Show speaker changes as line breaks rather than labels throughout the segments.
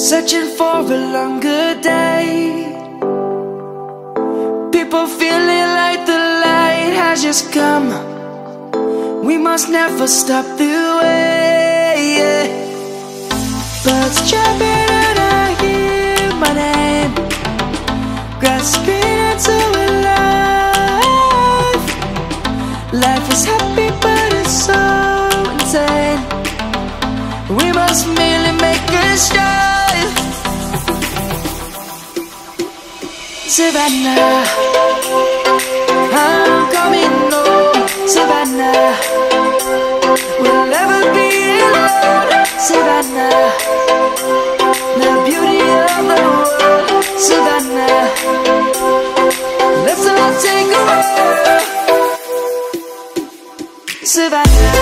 searching for a longer day. People feeling like the light has just come. We must never stop the way. Birds jumping and I hear my name, grasping into a life. Life is happy but it's so insane. We must merely make a strive. Savannah, I'm coming home. Savannah, we'll never be alone. Savannah, the beauty of the world. Savannah, let's all take a walk. Savannah.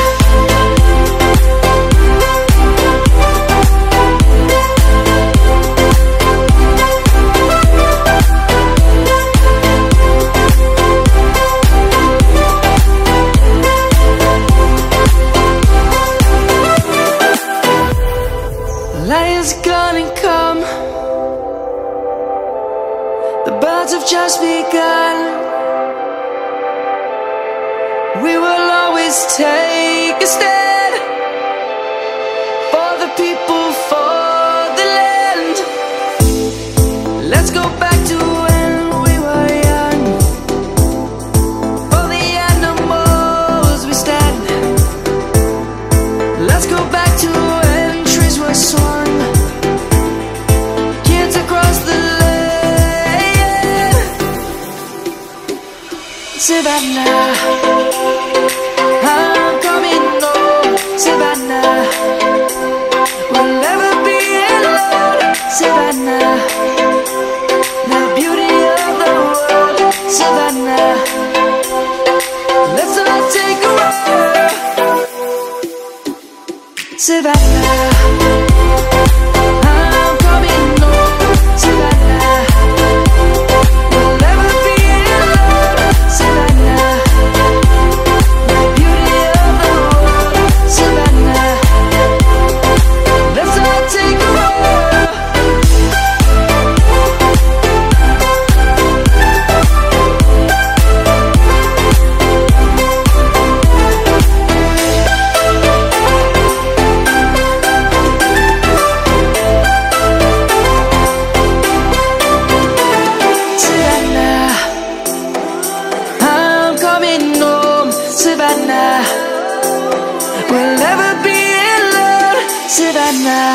Lion's gonna come. The birds have just begun. We will always take a stand for the people, for the land. Let's go back to when we were young. For the animals we stand. Let's go back to when trees were swung. Kids across the land. Savannah, I'm coming home. Savannah, we'll never be alone. Savannah, the beauty of the world. Savannah, let's all take a walk. Savannah, I'm coming home. Savannah, we'll never be alone. Savannah, the beauty of the world. Savannah, let's all take a walk. Savannah, I'm coming home. Savannah, we'll never be alone. Savannah.